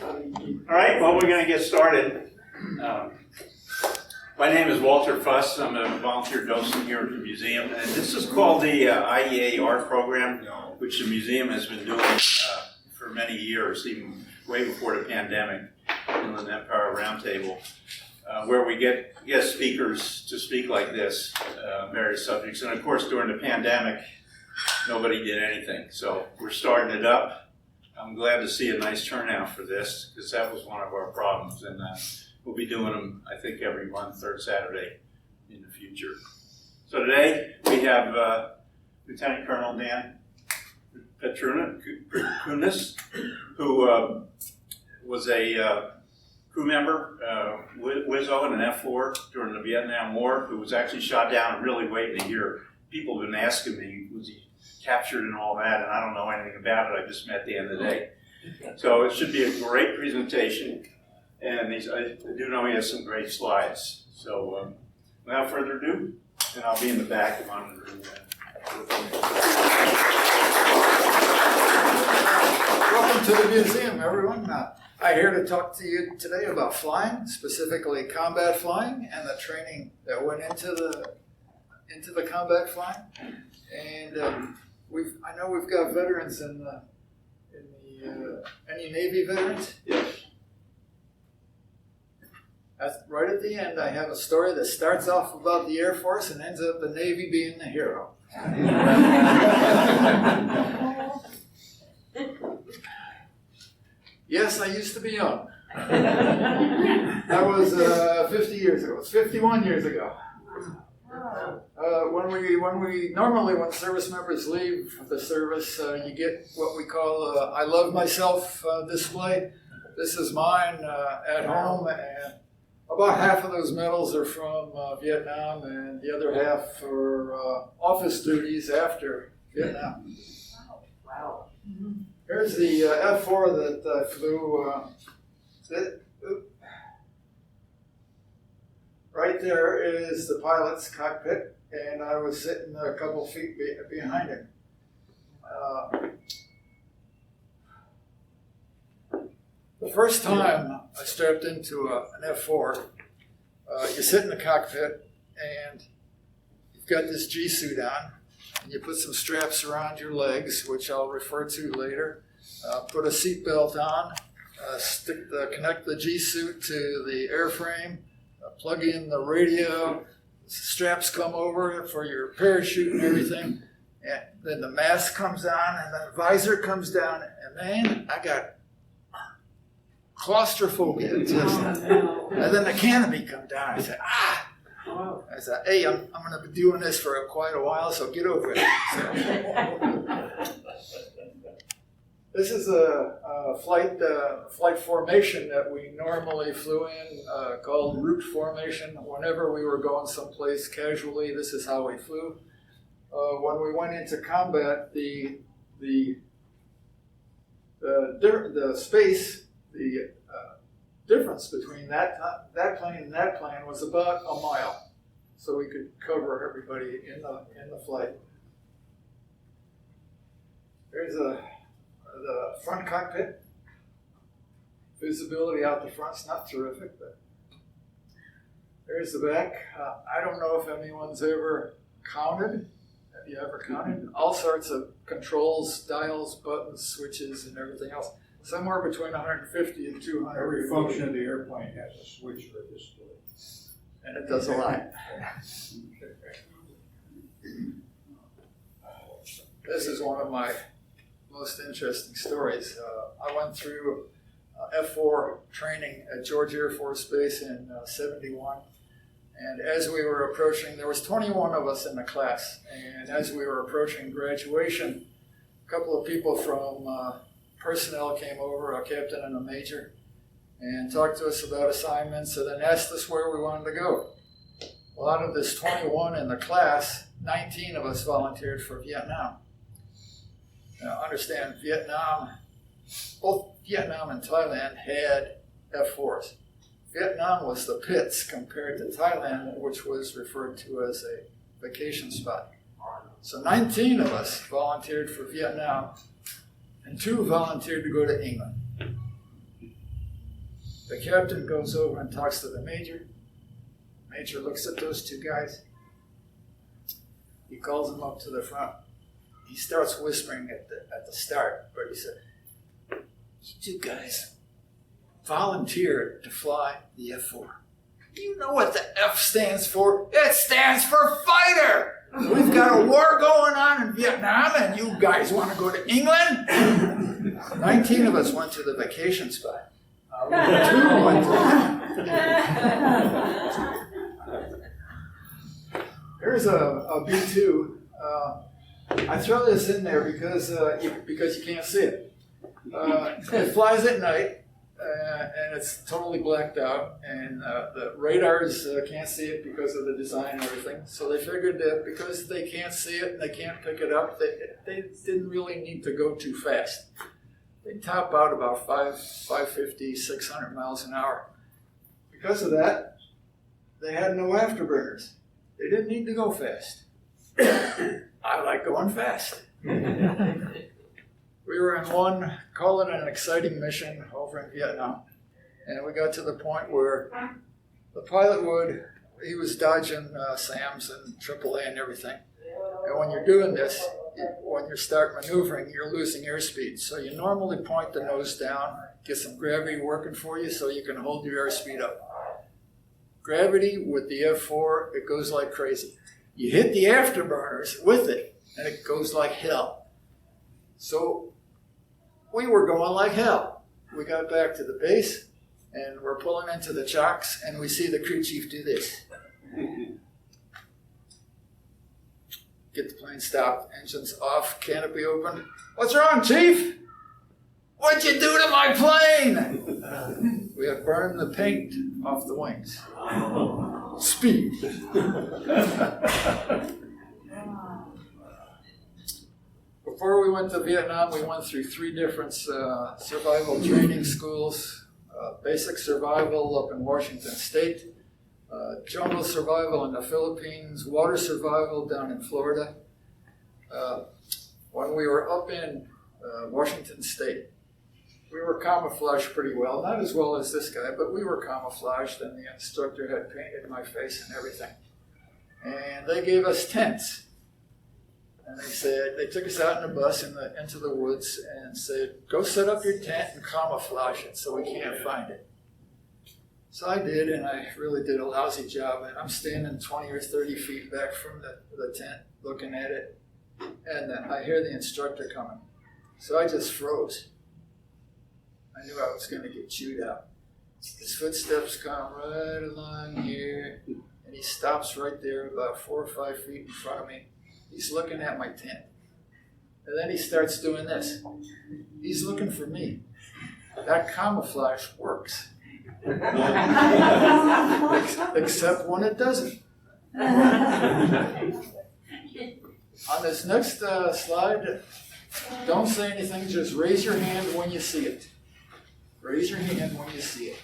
All right, well, we're going to get started. My name is Walter Fuss. I'm a volunteer docent here at the museum, and this is called the IEA art program, which the museum has been doing for many years, even way before the pandemic, Inland Empire Roundtable, where we get guest speakers to speak like this, various subjects. And of course, during the pandemic, nobody did anything. So we're starting it up. I'm glad to see a nice turnout for this, because that was one of our problems. And we'll be doing them, I think, every month, third Saturday in the future. So today we have Lieutenant Colonel Dan Petkunas, who was a crew member, Wizzo in an F-4 during the Vietnam War, who was actually shot down and really waiting to hear. People have been asking me, was he captured and all that, and I don't know anything about it. I just met at the end of the day. So it should be a great presentation, and I do know he has some great slides. So without further ado, and I'll be in the back monitoring that. Welcome to the museum, everyone. I'm here to talk to you today about flying, specifically combat flying, and the training that went into the combat flying. And I know we've got veterans any Navy veterans? Yes. Right at the end, I have a story that starts off about the Air Force and ends up the Navy being the hero. Yes, I used to be young. That was 50 years ago. It was 51 years ago. When service members leave the service, you get what we call I love myself display. This is mine at home, and about half of those medals are from Vietnam, and the other half for office duties after Vietnam. Wow. Here's the F-4 that I flew. Right there is the pilot's cockpit, and I was sitting a couple feet behind him. The first time I strapped into an F-4, you sit in the cockpit, and you've got this G-suit on, and you put some straps around your legs, which I'll refer to later. Put a seatbelt on, connect the G-suit to the airframe, plug in the radio, straps come over for your parachute and everything, and then the mask comes on, and the visor comes down, and man, I got claustrophobia. And then the canopy come down. I said, I said, hey, I'm going to be doing this for quite a while, so get over it. So, this is a flight formation that we normally flew in, called route formation. Whenever we were going someplace casually, this is how we flew. When we went into combat, the space, the difference between that plane and that plane was about a mile, so we could cover everybody in the flight. There's the front cockpit. Visibility out the front's not terrific, but there's the back. I don't know if anyone's ever counted. Have you ever counted? All sorts of controls, dials, buttons, switches, and everything else. Somewhere between 150 and 200. Every function of the airplane has a switch or a display. And it does a lot. This is one of my most interesting stories. I went through F-4 training at George Air Force Base in 71. And as we were approaching, there was 21 of us in the class. And as we were approaching graduation, a couple of people from personnel came over, a captain and a major, and talked to us about assignments and then asked us where we wanted to go. Well, out of this 21 in the class, 19 of us volunteered for Vietnam. Now, understand, both Vietnam and Thailand had F-4s. Vietnam was the pits compared to Thailand, which was referred to as a vacation spot. So 19 of us volunteered for Vietnam, and 2 volunteered to go to England. The captain goes over and talks to the major. Major looks at those two guys. He calls them up to the front. He starts whispering at the start, but he said, "You two guys volunteered to fly the F-4. Do you know what the F stands for? It stands for fighter! We've got a war going on in Vietnam, and you guys want to go to England?" 19 of us went to the vacation spot. Two went to Here's a B-2. I throw this in there because you can't see it. It flies at night, and it's totally blacked out, and the radars can't see it because of the design and everything. So they figured that because they can't see it and they can't pick it up, they didn't really need to go too fast. They top out about 550, 600 miles an hour. Because of that, they had no afterburners. They didn't need to go fast. I like going fast. We were in one, call it an exciting mission over in Vietnam. And we got to the point where the pilot he was dodging SAMs and AAA and everything. And when you're doing this, when you start maneuvering, you're losing airspeed. So you normally point the nose down, get some gravity working for you so you can hold your airspeed up. Gravity with the F-4, it goes like crazy. You hit the afterburners with it, and it goes like hell. So we were going like hell. We got back to the base, and we're pulling into the chocks, and we see the crew chief do this. Get the plane stopped, engines off, canopy open. "What's wrong, Chief? What'd you do to my plane?" We have burned the paint off the wings. Speed. Before we went to Vietnam, we went through 3 different survival training schools. Basic survival up in Washington State, jungle survival in the Philippines, water survival down in Florida. When we were up in Washington State, we were camouflaged pretty well, not as well as this guy, but we were camouflaged, and the instructor had painted my face and everything. And they gave us tents. And they took us out in a bus into the woods and said, "Go set up your tent and camouflage it so we can't find it." So I did, and I really did a lousy job. And I'm standing 20 or 30 feet back from the tent looking at it, and I hear the instructor coming. So I just froze. I knew I was going to get chewed out. His footsteps come right along here, and he stops right there about 4 or 5 feet in front of me. He's looking at my tent. And then he starts doing this. He's looking for me. That camouflage works. Except when it doesn't. On this next slide, don't say anything, just raise your hand when you see it. Raise your hand when you see it.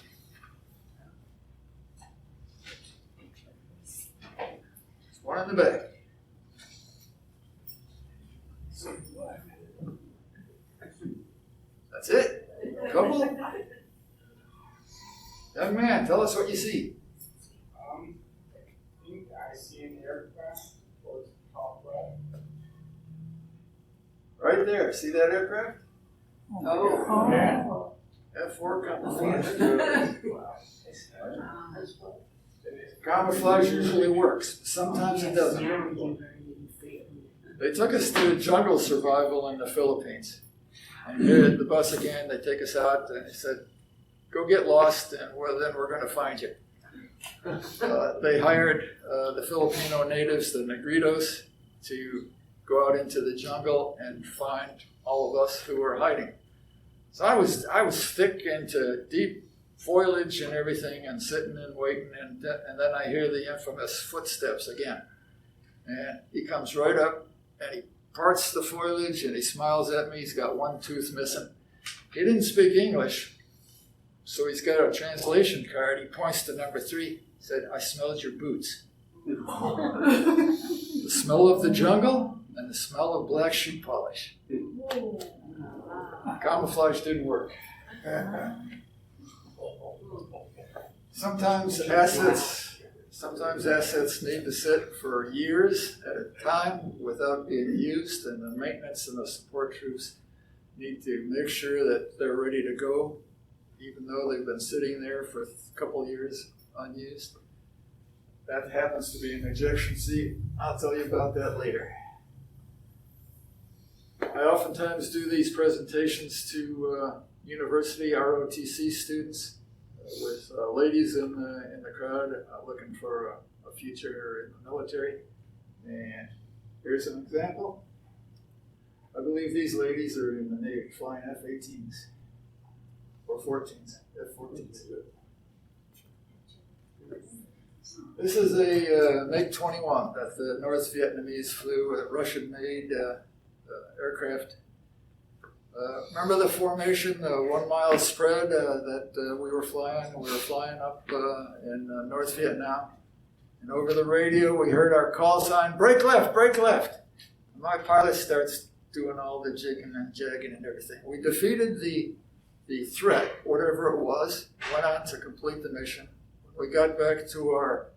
There's one in the back. That's it? Couple? Young man, tell us what you see. I think I see an aircraft towards the top right. Right there. See that aircraft? Oh. Yeah. F-4 camouflage. Camouflage usually works. Sometimes it doesn't. They took us to jungle survival in the Philippines. And here at the bus again, they take us out and they said, "Go get lost, and then we're going to find you." They hired the Filipino natives, the Negritos, to go out into the jungle and find all of us who were hiding. So I was thick into deep foliage and everything, and sitting and waiting, and then I hear the infamous footsteps again. And he comes right up, and he parts the foliage, and he smiles at me. He's got one tooth missing. He didn't speak English, so he's got a translation card. He points to number 3. He said, "I smelled your boots." The smell of the jungle and the smell of black shoe polish. Camouflage didn't work. Sometimes assets need to sit for years at a time without being used, and the maintenance and the support troops need to make sure that they're ready to go, even though they've been sitting there for a couple years unused. That happens to be an ejection seat. I'll tell you about that later. I oftentimes do these presentations to university ROTC students with ladies in the crowd looking for a future in the military. And here's an example. I believe these ladies are in the Navy flying F-18s or 14s, F-14s. This is a MiG-21 that the North Vietnamese flew, a Russian-made aircraft. Remember the formation, the 1 mile spread that we were flying? We were flying up in North Vietnam. And over the radio, we heard our call sign, "Brake left, brake left." And my pilot starts doing all the jigging and jagging and everything. We defeated the threat, whatever it was, went on to complete the mission. When we got back to our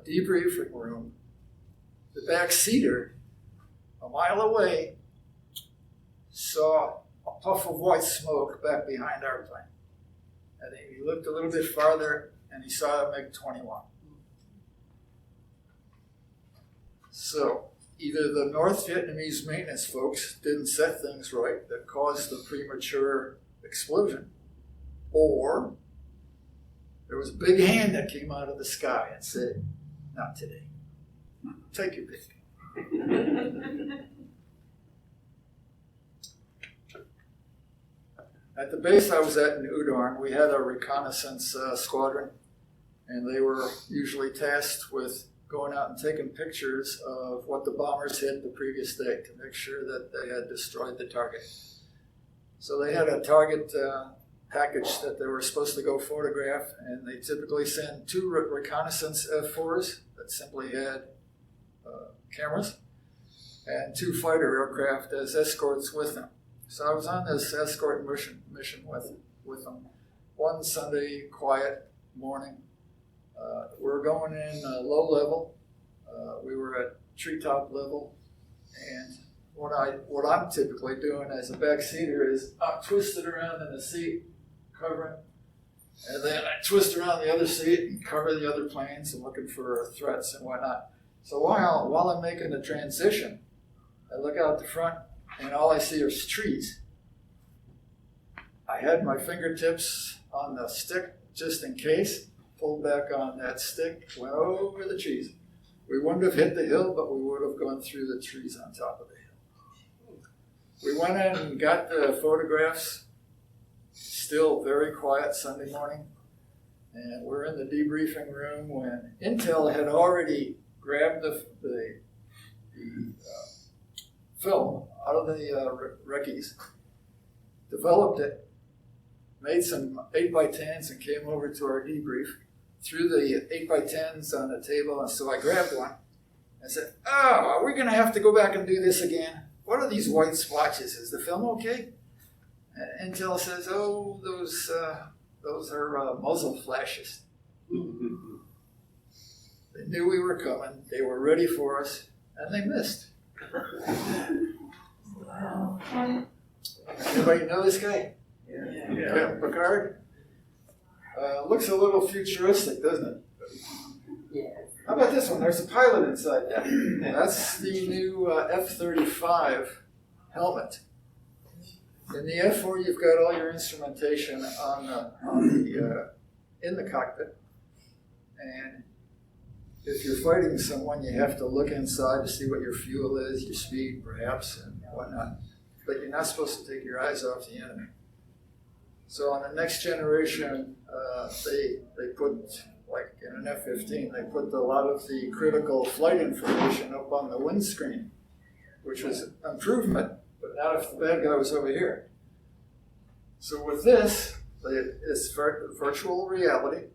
debriefing room, the back seater, a mile away, saw a puff of white smoke back behind our plane. And he looked a little bit farther and he saw a MiG-21. So either the North Vietnamese maintenance folks didn't set things right that caused the premature explosion, or there was a big hand that came out of the sky and said, "Not today. Take your pick." At the base I was at in Udon, we had a reconnaissance squadron, and they were usually tasked with going out and taking pictures of what the bombers hit the previous day to make sure that they had destroyed the target. So they had a target package that they were supposed to go photograph, and they typically send 2 reconnaissance F-4s that simply had cameras and 2 fighter aircraft as escorts with them. So I was on this escort mission with them. One Sunday, quiet morning. We were going in low level. We were at treetop level, and what I'm typically doing as a backseater is I'm twisted around in the seat, covering, and then I twist around the other seat and cover the other planes and looking for threats and whatnot. So while I'm making the transition, I look out the front and all I see is trees. I had my fingertips on the stick just in case, pulled back on that stick, went over the trees. We wouldn't have hit the hill, but we would have gone through the trees on top of the hill. We went in and got the photographs, still very quiet Sunday morning, and we're in the debriefing room when Intel had already grabbed the film out of the recce's, developed it, made some 8x10s and came over to our debrief, threw the 8x10s on the table, and so I grabbed one and said, "Oh, are we going to have to go back and do this again? What are these white splotches? Is the film okay?" And Intel says, "Oh, those are muzzle flashes." They knew we were coming, they were ready for us, and they missed. Anybody know this guy? Yeah. Picard? Looks a little futuristic, doesn't it? Yeah. How about this one? There's a pilot inside that. That's the new F-35 helmet. In the F-4, you've got all your instrumentation in the cockpit. And if you're fighting someone, you have to look inside to see what your fuel is, your speed, perhaps, and whatnot. But you're not supposed to take your eyes off the enemy. So on the next generation, they put, like in an F-15, they put a lot of the critical flight information up on the windscreen, which was an improvement, but not if the bad guy was over here. So with this, it's virtual reality.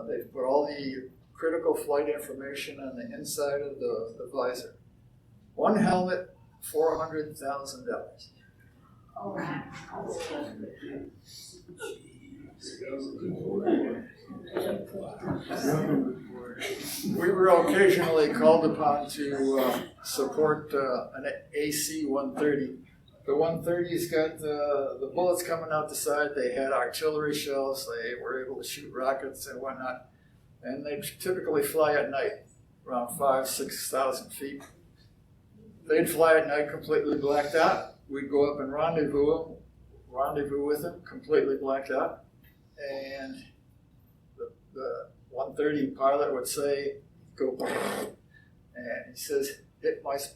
They've put all the critical flight information on the inside of the visor. One helmet, $400,000. Oh, wow. We were occasionally called upon to support an AC-130. The 130's got the bullets coming out the side. They had artillery shells. They were able to shoot rockets and whatnot. And they typically fly at night, around 5,000 to 6,000 feet. They'd fly at night completely blacked out. We'd go up and rendezvous with them, completely blacked out. And the 130 pilot would say, go, and he says,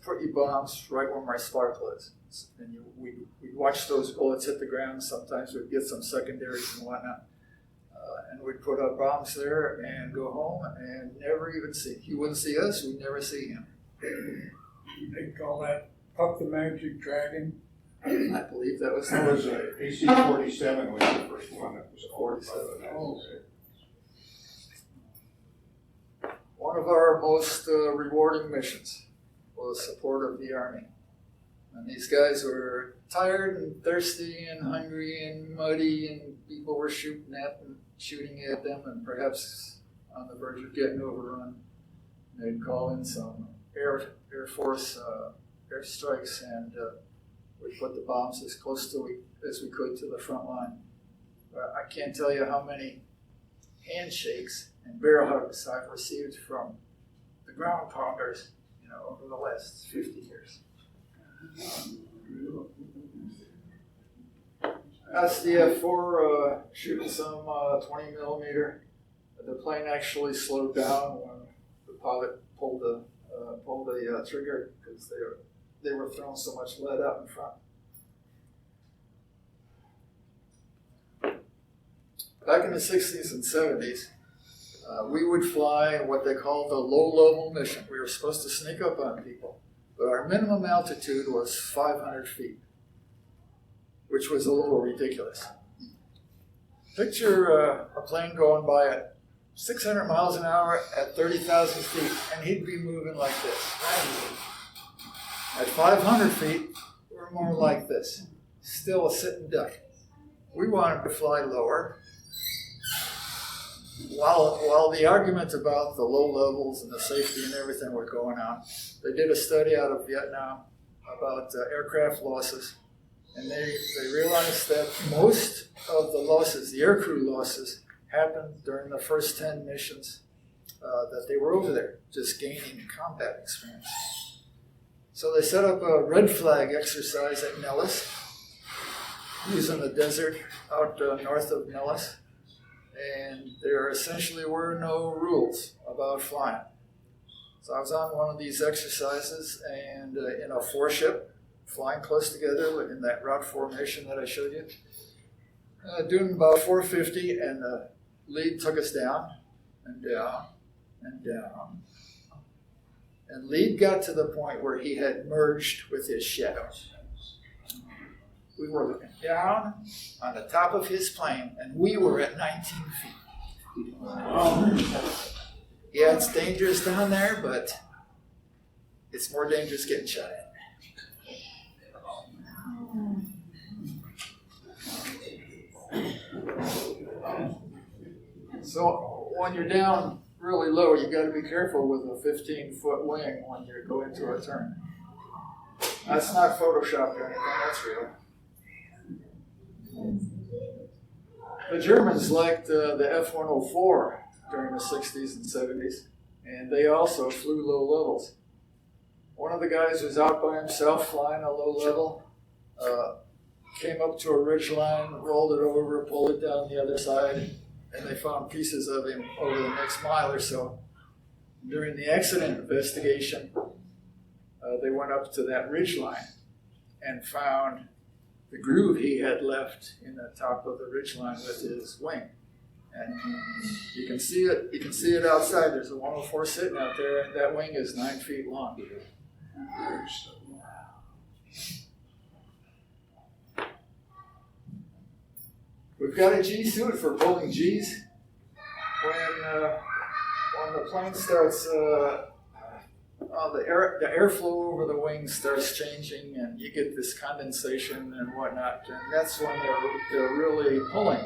put your bombs right where my sparkle is. And we'd watch those bullets hit the ground. Sometimes we'd get some secondaries and whatnot. And we'd put our bombs there and go home and never even see. He wouldn't see us, we'd never see him. They call that Puff the Magic Dragon. I believe that was That was AC-47 was the first one. That was 47. Oh. One of our most rewarding missions was support of the Army. And these guys were tired and thirsty and hungry and muddy, and people were shooting at them, and perhaps on the verge of getting overrun. They'd call in some Air Force airstrikes, and we'd put the bombs as close as we could to the front line. I can't tell you how many handshakes and bear hugs I've received from the ground pounders, over the last 50 years. That's the F-4 shooting some 20 millimeter. The plane actually slowed down when the pilot pulled the trigger because they were throwing so much lead out in front. Back in the 60s and 70s, we would fly what they called a low-level mission. We were supposed to sneak up on people, but our minimum altitude was 500 feet, which was a little ridiculous. Picture a plane going by at 600 miles an hour at 30,000 feet, and he'd be moving like this. At 500 feet, we're more like this, still a sitting duck. We wanted to fly lower. While the argument about the low levels and the safety and everything were going on, they did a study out of Vietnam about aircraft losses, and they realized that most of the losses, the aircrew losses, happened during the first 10 missions that they were over there, just gaining combat experience. So they set up a red flag exercise at Nellis, using the desert out north of Nellis. And there essentially were no rules about flying. So I was on one of these exercises and in a 4-ship, flying close together in that route formation that I showed you, doing about 450, and the lead took us down and down and down. And lead got to the point where he had merged with his shadow. We were looking down on the top of his plane, and we were at 19 feet. Yeah, it's dangerous down there, but it's more dangerous getting shot at. So when you're down really low, you got to be careful with a 15-foot wing when you go into a turn. That's not photoshopped or anything, that's real. The Germans liked the F-104 during the 60s and 70s, and they also flew low levels. One of the guys was out by himself flying a low level, came up to a ridge line, rolled it over, pulled it down the other side, and they found pieces of him over the next mile or so. During the accident investigation, they went up to that ridge line and found the groove he had left in the top of the ridgeline with his wing. And you can see it. You can see it outside. There's a 104 sitting out there, and that wing is 9 feet long. We've got a G suit for pulling G's. When the plane starts, the airflow over the wings starts changing, and you get this condensation and whatnot, and that's when they're really pulling.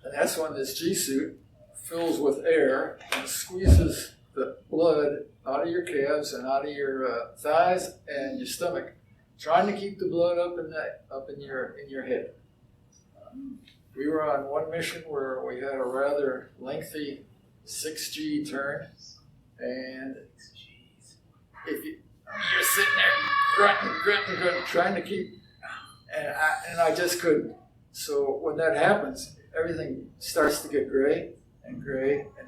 And that's when this G-suit fills with air and squeezes the blood out of your calves and out of your thighs and your stomach, trying to keep the blood up in your head. We were on one mission where we had a rather lengthy 6G turn, and if you're sitting there grunting, trying to keep, and I just couldn't. So when that happens, everything starts to get gray, and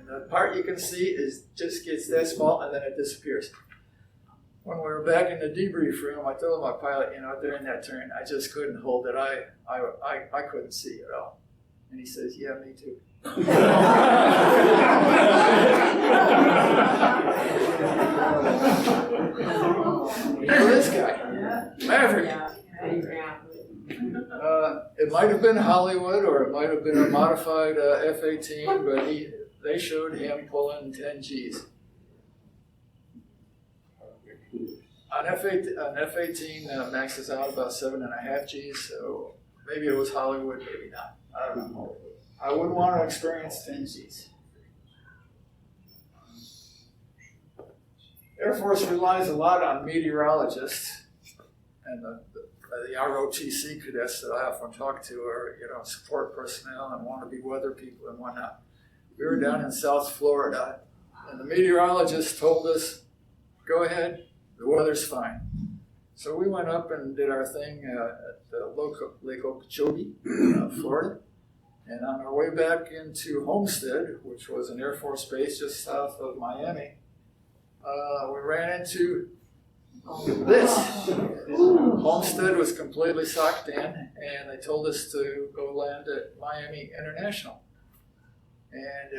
the part you can see just gets that small, and then it disappears. When we were back in the debrief room, I told my pilot, during that turn, I just couldn't hold it. I couldn't see at all. And he says, "Yeah, me too." This guy, Maverick. It might have been Hollywood, or it might have been a modified F-18, but they showed him pulling 10 Gs. An F-18 maxes out about 7.5 Gs, so maybe it was Hollywood, maybe not. I don't know. I wouldn't want to experience 10 Gs. Air Force relies a lot on meteorologists, and the ROTC cadets that I often talk to are, support personnel and wannabe weather people and whatnot. We were down in South Florida, and the meteorologist told us, "Go ahead, the weather's fine." So we went up and did our thing at Lake Okeechobee, Florida. And on our way back into Homestead, which was an Air Force base just south of Miami, we ran into this. Homestead was completely socked in, and they told us to go land at Miami International. And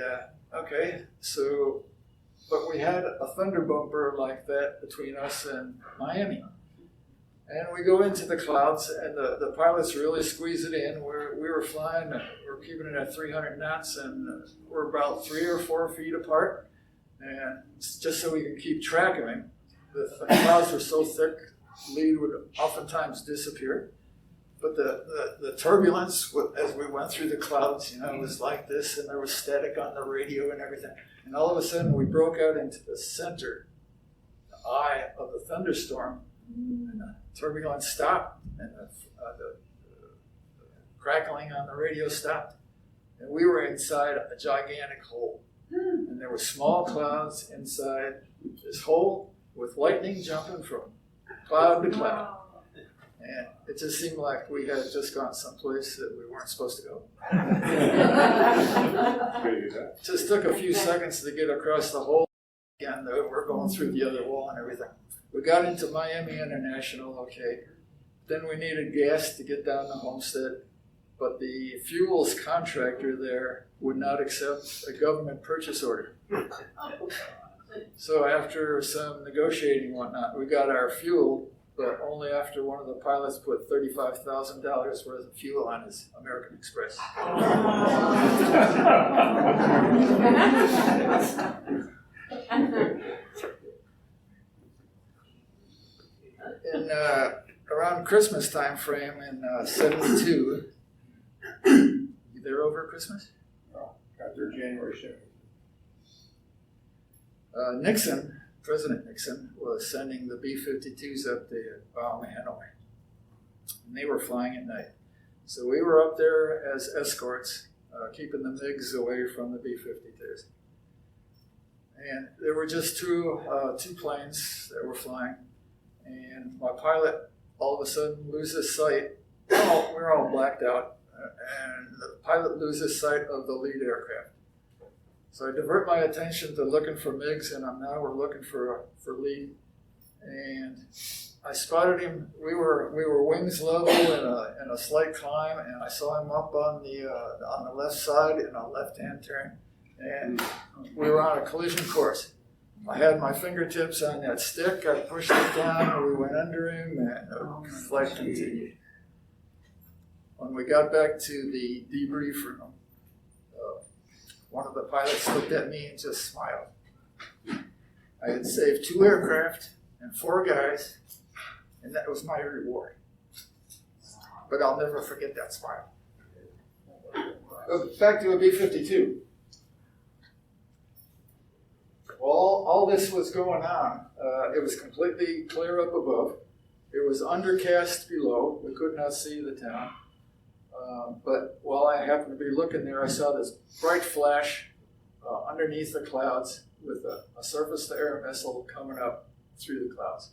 but we had a thunder bumper like that between us and Miami. And we go into the clouds, and the pilots really squeeze it in. We were flying, we're keeping it at 300 knots, and we're about 3 or 4 feet apart. And just so we can keep track of him, the clouds were so thick, lead would oftentimes disappear. But the turbulence, as we went through the clouds, it was like this, and there was static on the radio and everything. And all of a sudden, we broke out into the center, the eye of the thunderstorm, and the turbulence stopped, and the crackling on the radio stopped. And we were inside a gigantic hole. And there were small clouds inside this hole with lightning jumping from cloud to cloud. And it just seemed like we had just gone someplace that we weren't supposed to go. It just took a few seconds to get across the hole. Again, we're going through the other wall and everything. We got into Miami International, okay. Then we needed gas to get down to Homestead. But the fuels contractor there would not accept a government purchase order. So after some negotiating and whatnot, we got our fuel, but only after one of the pilots put $35,000 worth of fuel on his American Express. In around Christmas time frame in 72, you there over Christmas? No, got there January 7th. Nixon, President Nixon, was sending the B-52s up to Hanoi. And they were flying at night. So we were up there as escorts, keeping the MiGs away from the B-52s. And there were just two planes that were flying. And my pilot all of a sudden loses sight. We're all blacked out. And the pilot loses sight of the lead aircraft. So I divert my attention to looking for MiGs, and now we're looking for lead. And I spotted him. We were wings level in a slight climb, and I saw him up on the left side in a left-hand turn, and we were on a collision course. I had my fingertips on that stick. I pushed it down, and we went under him, and the flight continued. When we got back to the debrief room, one of the pilots looked at me and just smiled. I had saved 2 aircraft and 4 guys, and that was my reward. But I'll never forget that smile. Back to a B-52. Well, all this was going on. It was completely clear up above. It was undercast below. We could not see the town. But while I happened to be looking there, I saw this bright flash underneath the clouds with a surface-to-air missile coming up through the clouds.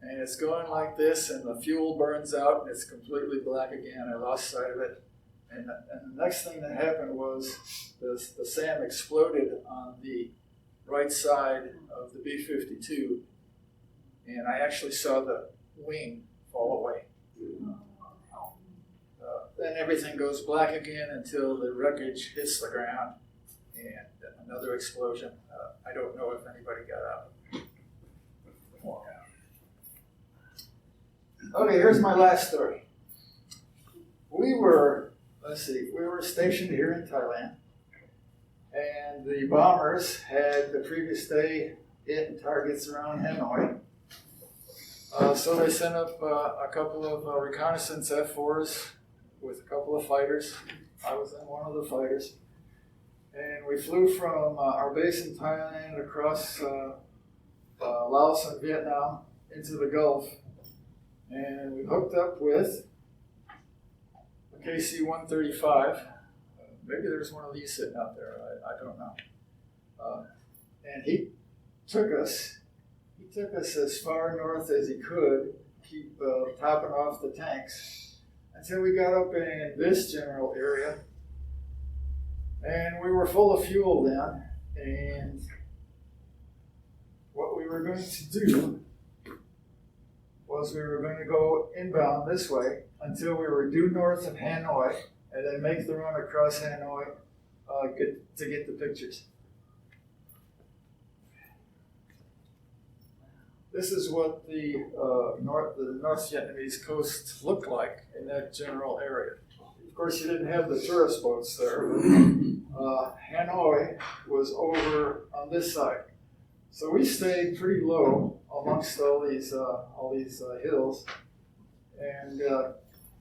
And it's going like this, and the fuel burns out, and it's completely black again. I lost sight of it. And the next thing that happened was the SAM exploded on the right side of the B-52, and I actually saw the wing fall away. Then everything goes black again until the wreckage hits the ground, and another explosion. I don't know if anybody got out. Okay, here's my last story. We were stationed here in Thailand, and the bombers had the previous day hit targets around Hanoi. So they sent up a couple of reconnaissance F-4s with a couple of fighters. I was in one of the fighters. And we flew from our base in Thailand across Laos and Vietnam into the Gulf. And we hooked up with a KC-135. Maybe there's one of these sitting out there. I don't know. And he took us as far north as he could, keep topping off the tanks, until we got up in this general area. And we were full of fuel then. And what we were going to do was we were going to go inbound this way until we were due north of Hanoi, and then make the run across Hanoi to get the pictures. This is what the North Vietnamese coast looked like in that general area. Of course, you didn't have the tourist boats there, but Hanoi was over on this side. So we stayed pretty low amongst all these hills, and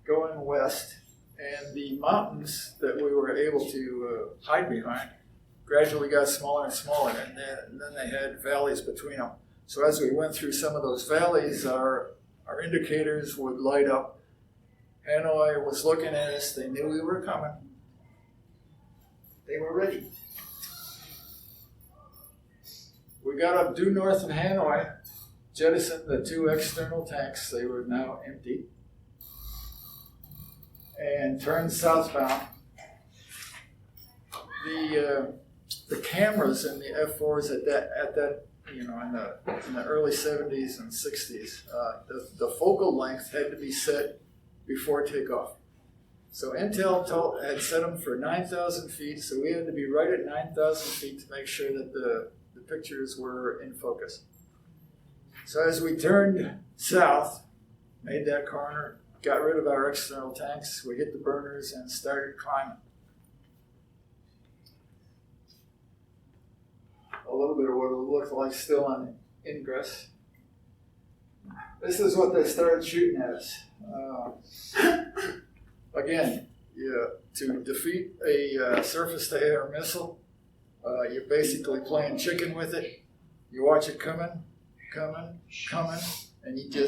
going west. And the mountains that we were able to hide behind gradually got smaller and smaller, and then they had valleys between them. So as we went through some of those valleys, our indicators would light up. Hanoi was looking at us. They knew we were coming. They were ready. We got up due north of Hanoi, jettisoned the two external tanks. They were now empty. And turned southbound. The cameras in the F-4s at that in the early 70s and 60s, the focal length had to be set before takeoff. So Intel had set them for 9,000 feet, so we had to be right at 9,000 feet to make sure that the pictures were in focus. So as we turned south, made that corner, got rid of our external tanks, we hit the burners and started climbing. A little bit of what it looked like still on ingress. This is what they started shooting at us. Again, to defeat a surface-to-air missile, you're basically playing chicken with it. You watch it coming, and you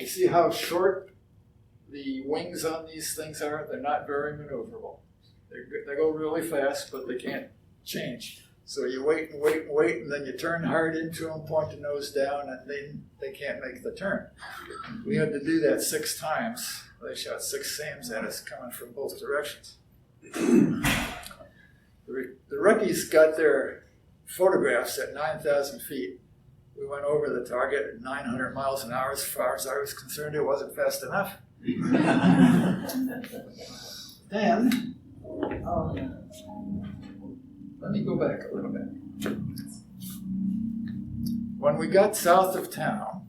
see how short the wings on these things are. They're not very maneuverable. They go really fast, but they can't change. So you wait, and then you turn hard into them, point the nose down, and then they can't make the turn. We had to do that 6 times. They shot 6 SAMs at us coming from both directions. The rookies got their photographs at 9,000 feet. We went over the target at 900 miles an hour. As far as I was concerned, it wasn't fast enough. Then, let me go back a little bit. When we got south of town,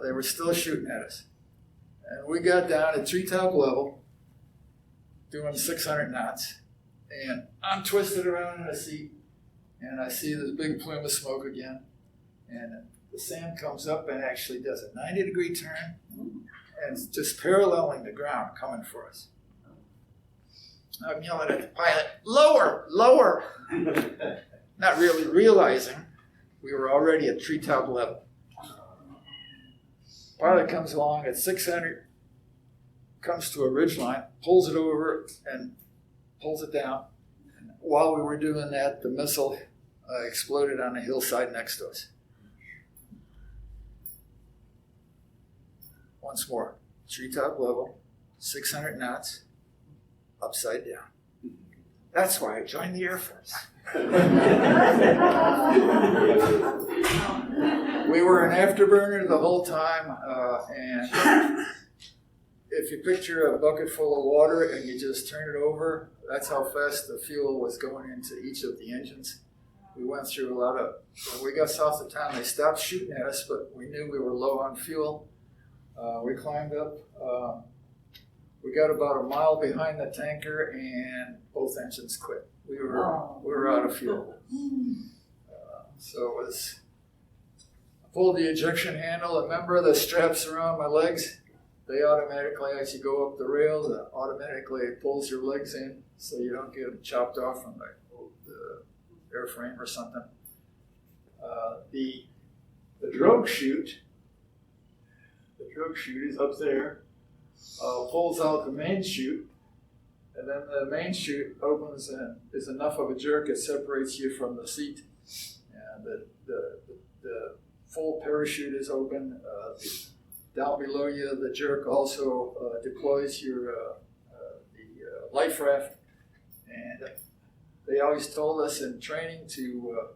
they were still shooting at us. And we got down at treetop level, doing 600 knots. And I'm twisted around in a seat, and I see this big plume of smoke again. And the SAM comes up and actually does a 90-degree turn, and it's just paralleling the ground coming for us. I'm yelling at the pilot, lower, lower. Not really realizing we were already at treetop level. Pilot comes along at 600, comes to a ridge line, pulls it over and pulls it down. And while we were doing that, the missile exploded on a hillside next to us. Once more, treetop level, 600 knots, upside down. That's why I joined the Air Force. We were an afterburner the whole time, and if you picture a bucket full of water and you just turn it over, that's how fast the fuel was going into each of the engines. We went through a lot of, when we got south of town, they stopped shooting at us, but we knew we were low on fuel. We climbed up. We got about a mile behind the tanker, and both engines quit. We were out of fuel. So it was, I pulled the ejection handle. Remember the straps around my legs? They automatically, as you go up the rails, it automatically pulls your legs in so you don't get chopped off from the airframe or something. The drogue chute is up there. Pulls out the main chute, and then the main chute opens and is enough of a jerk it separates you from the seat. And the full parachute is open. Down below you, the jerk also deploys your the life raft. And they always told us in training to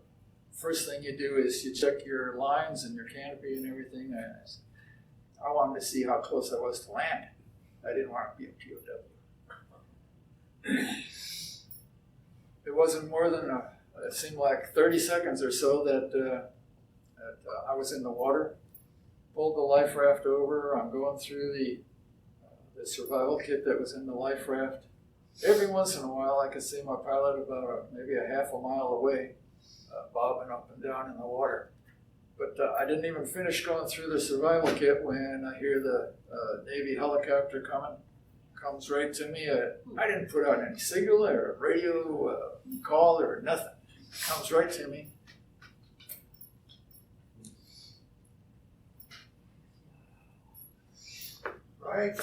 first thing you do is you check your lines and your canopy and everything. I wanted to see how close I was to land. I didn't want to be a POW. It wasn't more than, it seemed like 30 seconds or so that I was in the water, pulled the life raft over. I'm going through the survival kit that was in the life raft. Every once in a while, I could see my pilot about maybe a half a mile away, bobbing up and down in the water. But I didn't even finish going through the survival kit when I hear the Navy helicopter coming. Comes right to me. I didn't put out any signal or radio call or nothing. Comes right to me. Right.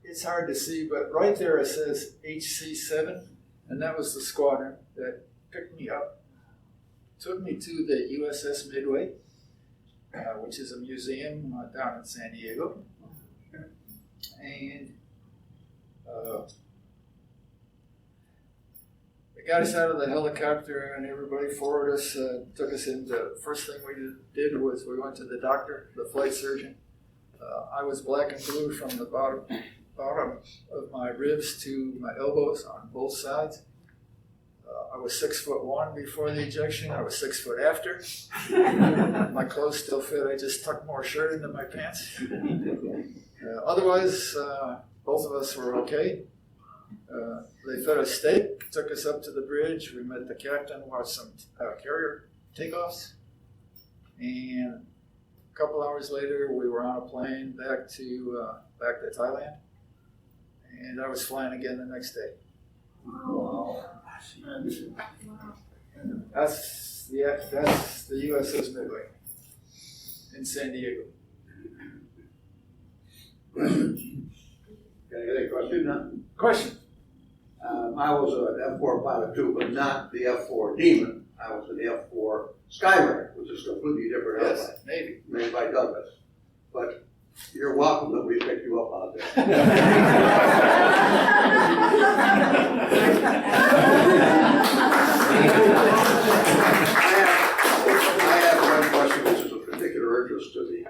It's hard to see, but right there it says HC7, and that was the squadron that picked me up. Took me to the USS Midway, which is a museum down in San Diego. And they got us out of the helicopter, and everybody forward us, took us in. The first thing we did was we went to the doctor, the flight surgeon. I was black and blue from the bottom of my ribs to my elbows on both sides. I was 6'1" before the ejection. I was 6 foot after. My clothes still fit. I just tucked more shirt into my pants. Otherwise, both of us were okay. They fed us steak, took us up to the bridge. We met the captain, watched some carrier takeoffs. And a couple hours later, we were on a plane back to Thailand. And I was flying again the next day. Wow. That's the USS Midway in San Diego. Can I get a question now? Question? I was an F-4 pilot too, but not the F-4 Demon. I was an F-4 Skyway, which is a completely different airplane. Yes, Navy. Made by Douglas. But you're welcome that we picked you up out there. I have one question which is of particular interest to me.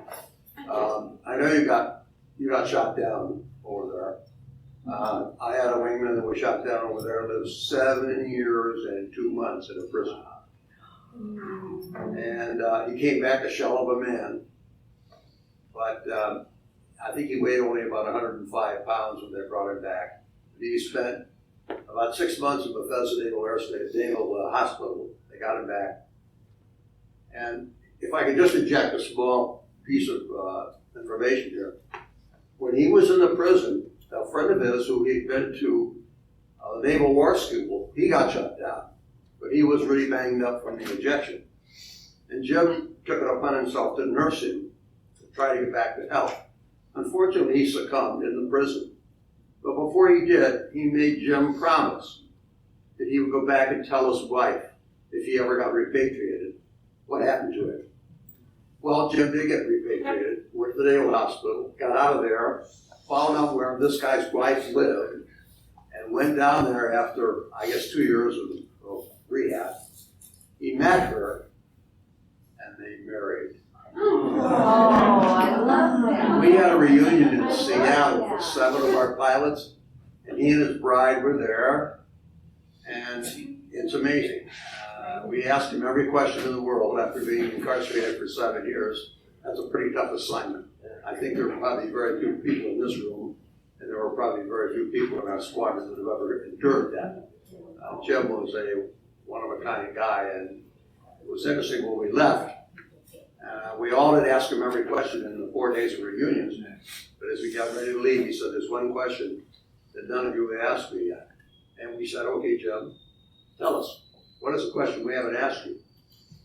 I know you got shot down over there. I had a wingman that was shot down over there, lived 7 years and 2 months in a prison. And he came back a shell of a man. But I think he weighed only about 105 pounds when they brought him back. He spent about 6 months in Bethesda Naval Hospital. They got him back. And if I could just inject a small piece of information here. When he was in the prison, a friend of his who he'd been to the Naval War School, he got shut down, but he was really banged up from the injection. And Jim took it upon himself to nurse him, to try to get back to health. Unfortunately, he succumbed in the prison. But before he did, he made Jim promise that he would go back and tell his wife if he ever got repatriated what happened to him. Well, Jim did get repatriated, went to the Naval Hospital, got out of there, found out where this guy's wife lived, and went down there after, I guess, 2 years of rehab. He met her, and they married. Oh, I love that. We had a reunion in Seattle for 7 of our pilots, and he and his bride were there, and it's amazing. We asked him every question in the world after being incarcerated for 7 years. That's a pretty tough assignment. I think there were probably very few people in this room, and there were probably very few people in our squadron that have ever endured that. Jim was a one-of-a-kind guy, and it was interesting when we left. We all had asked him every question in the 4 days of reunions, but as we got ready to leave, he said, "There's one question that none of you have asked me yet." And we said, "Okay, Jim, tell us. What is the question we haven't asked you?"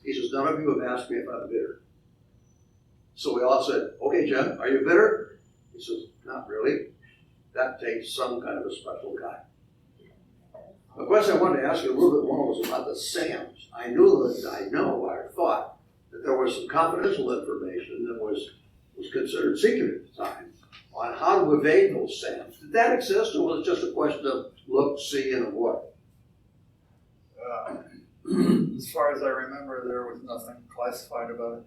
He says, "None of you have asked me if I'm bitter." So we all said, "Okay, Jim, are you bitter?" He says, "Not really. That takes some kind of a special guy." The question I wanted to ask you a little bit more was about the SAMs. I thought that there was some confidential information that was considered secret at the time on how to evade those SAMs. Did that exist, or was it just a question of look, see, and avoid? As far as I remember, there was nothing classified about it.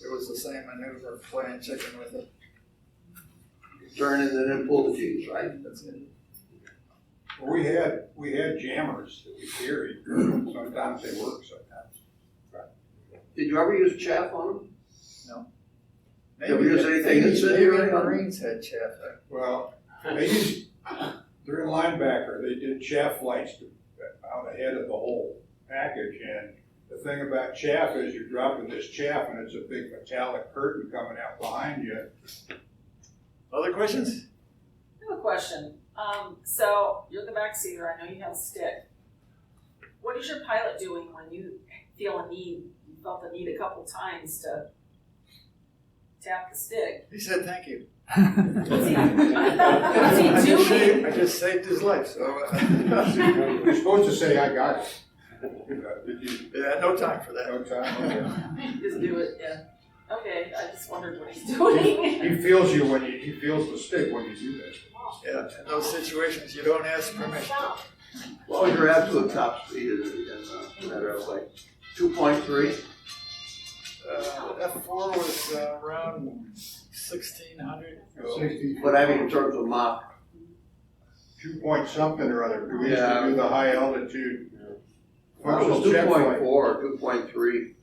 It was the same maneuver, playing chicken with it. Turn and then pull the fuse, right? That's it. Well, we had jammers that we carried. Sometimes they work, sometimes. Did you ever use chaff on them? No. Did you ever use anything maybe incendiary the on them? Marines had chaff. Well, they used, during linebacker, they did chaff lights out ahead of the whole package. And the thing about chaff is you're dropping this chaff and it's a big metallic curtain coming out behind you. Other questions? I have a question. So you're the backseater. I know you have a stick. What is your pilot doing when you feel a need? You felt the need a couple times to tap the stick. He said thank you. What's he I doing? just saved his life, so. You're supposed to say, "I got it." Did you? Yeah, no time for that. No time. Okay. Just do it. Yeah. Okay. I just wondered what he's doing. He feels you when he feels the stick when you do that. Yeah, in those situations, you don't ask permission. What was your absolute top speed in that airplane? 2.3? F-4 was around 1,600. 60, But I mean in terms of Mach. 2 point something or other. We used Yeah. to do the high altitude. It was functional check flight. 2.4, 2.3.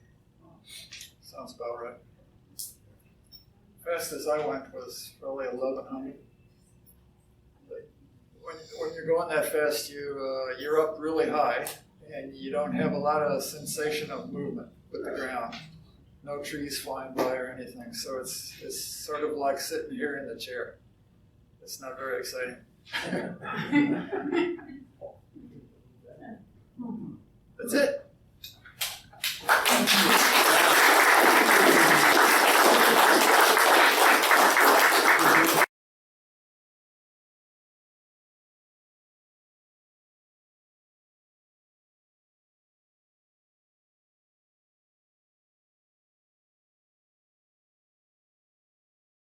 Sounds about right. Fastest I went was probably 1,100. When you're going that fast, you're up really high, and you don't have a lot of sensation of movement with the ground. No trees flying by or anything, so it's sort of like sitting here in the chair. It's not very exciting. That's it.